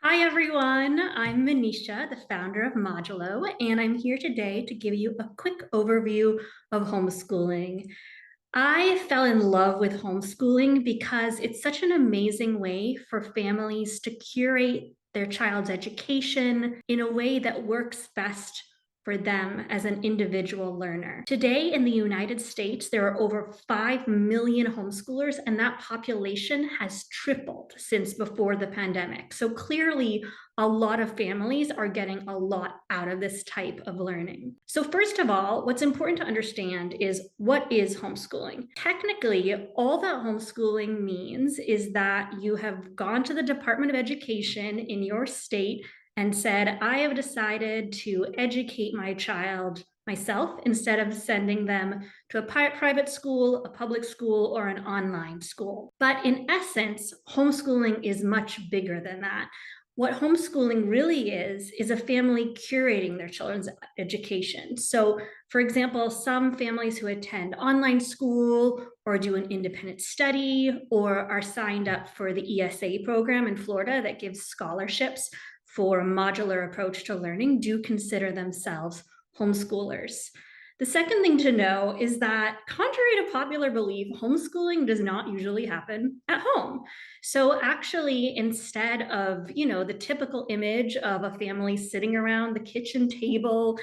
Hi everyone, I'm Manisha, the founder of Modulo, and I'm here today to give you a quick overview of homeschooling. I fell in love with homeschooling because it's such an amazing way for families to curate their child's education in a way that works best for them as an individual learner. Today in the United States, there are over 5 million homeschoolers, and that population has tripled since before the pandemic. So clearly, a lot of families are getting a lot out of this type of learning. So first of all, what's important to understand is what is homeschooling? Technically, all that homeschooling means is that you have gone to the Department of Education in your state and said, I have decided to educate my child myself instead of sending them to a private school, a public school, or an online school. But in essence, homeschooling is much bigger than that. What homeschooling really is a family curating their children's education. So, for example, some families who attend online school or do an independent study or are signed up for the ESA program in Florida that gives scholarships for a modular approach to learning do consider themselves homeschoolers. The second thing to know is that, contrary to popular belief, homeschooling does not usually happen at home. So actually, instead of, the typical image of a family sitting around the kitchen table,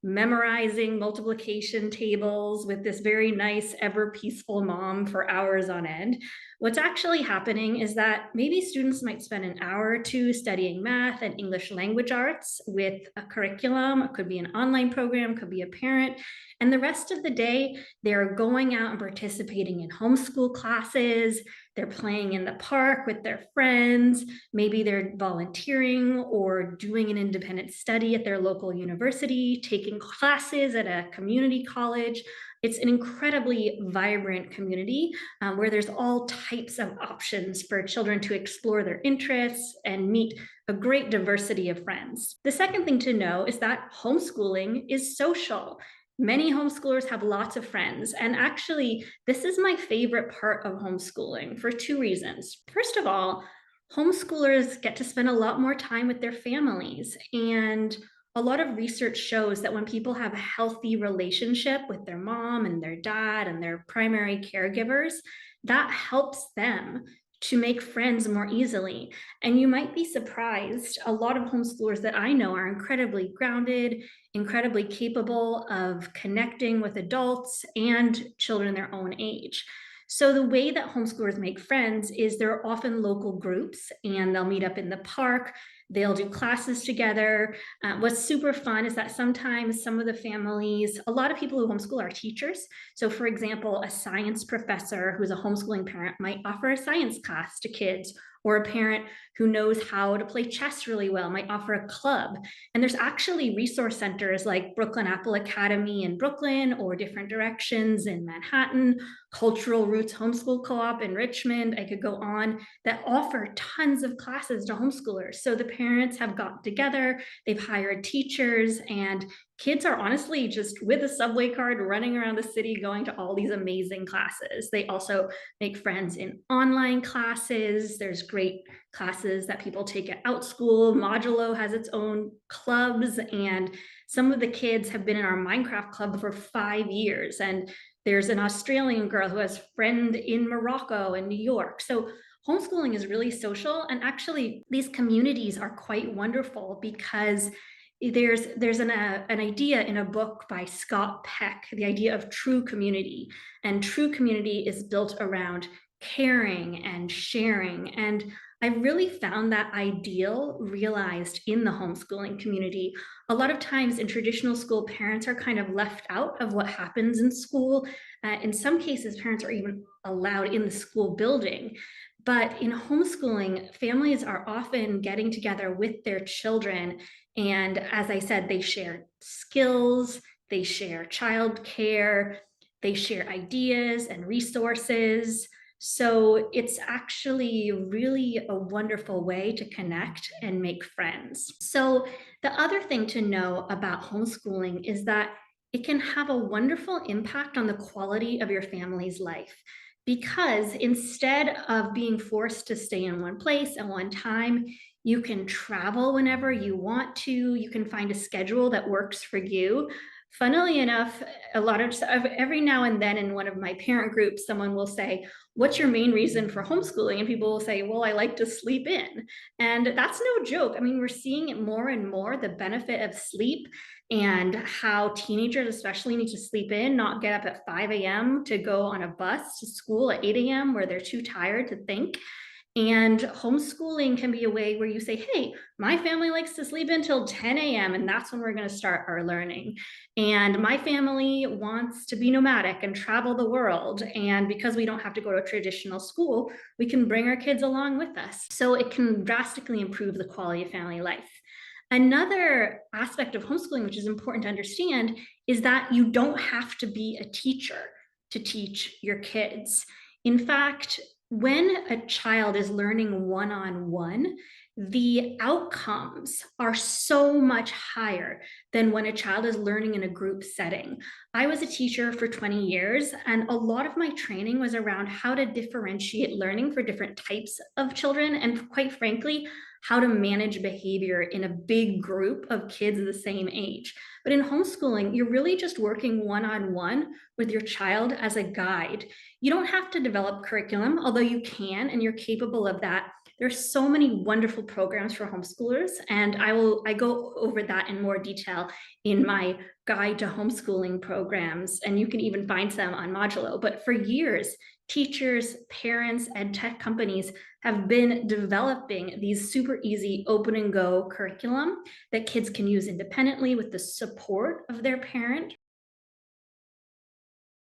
memorizing multiplication tables with this very nice, ever peaceful mom for hours on end, what's actually happening is that maybe students might spend an hour or two studying math and English language arts with a curriculum. It could be an online program, could be a parent. And the rest of the day, they're going out and participating in homeschool classes. They're playing in the park with their friends. Maybe they're volunteering or doing an independent study at their local university, taking classes at a community college. It's an incredibly vibrant community where there's all types of options for children to explore their interests and meet a great diversity of friends. The second thing to know is that homeschooling is social. Many homeschoolers have lots of friends. And actually, this is my favorite part of homeschooling for two reasons. First of all, homeschoolers get to spend a lot more time with their families. And a lot of research shows that when people have a healthy relationship with their mom and their dad and their primary caregivers, that helps them to make friends more easily. And you might be surprised, a lot of homeschoolers that I know are incredibly grounded, incredibly capable of connecting with adults and children their own age. So the way that homeschoolers make friends is there are often local groups and they'll meet up in the park. They'll do classes together. What's super fun is that sometimes some of the families, a lot of people who homeschool are teachers. So, for example, a science professor who's a homeschooling parent might offer a science class to kids, or a parent who knows how to play chess really well might offer a club. And there's actually resource centers like Brooklyn Apple Academy in Brooklyn or Different Directions in Manhattan, Cultural Roots Homeschool Co-op in Richmond. I could go on, that offer tons of classes to homeschoolers. So the parents have got together, they've hired teachers, and kids are honestly just with a subway card running around the city going to all these amazing classes. They also make friends in online classes. There's great classes that people take at Outschool. Modulo has its own clubs, and some of the kids have been in our Minecraft club for 5 years. And there's an Australian girl who has friend in Morocco and New York. So homeschooling is really social. And actually, these communities are quite wonderful because there's an idea in a book by Scott Peck, the idea of true community. And true community is built around caring and sharing. And I really found that ideal realized in the homeschooling community. A lot of times in traditional school, parents are kind of left out of what happens in school. In some cases, parents are even allowed in the school building. But in homeschooling, families are often getting together with their children. And as I said, they share skills, they share childcare, they share ideas and resources. So it's actually really a wonderful way to connect and make friends. So the other thing to know about homeschooling is that it can have a wonderful impact on the quality of your family's life. Because instead of being forced to stay in one place at one time, You can travel whenever you want to. You can find a schedule that works for you. Funnily enough, a lot of every now and then in one of my parent groups, someone will say, "What's your main reason for homeschooling?" And people will say, "Well, I like to sleep in." And that's no joke. I mean, we're seeing it more and more, the benefit of sleep and how teenagers especially need to sleep in, not get up at 5 a.m. to go on a bus to school at 8 a.m. where they're too tired to think. And homeschooling can be a way where you say, "Hey, my family likes to sleep until 10 a.m., and that's when we're going to start our learning. And my family wants to be nomadic and travel the world. And because we don't have to go to a traditional school, we can bring our kids along with us." So it can drastically improve the quality of family life. Another aspect of homeschooling, which is important to understand, is that you don't have to be a teacher to teach your kids. In fact, when a child is learning one on one, the outcomes are so much higher than when a child is learning in a group setting. I was a teacher for 20 years, and a lot of my training was around how to differentiate learning for different types of children, and quite frankly, how to manage behavior in a big group of kids of the same age. But in homeschooling, you're really just working one on one with your child as a guide. You don't have to develop curriculum, although you can and you're capable of that. There's so many wonderful programs for homeschoolers, and I go over that in more detail in my guide to homeschooling programs, and you can even find some on Modulo. But for years, teachers, parents, and tech companies have been developing these super easy open and go curriculum that kids can use independently with the support of their parent.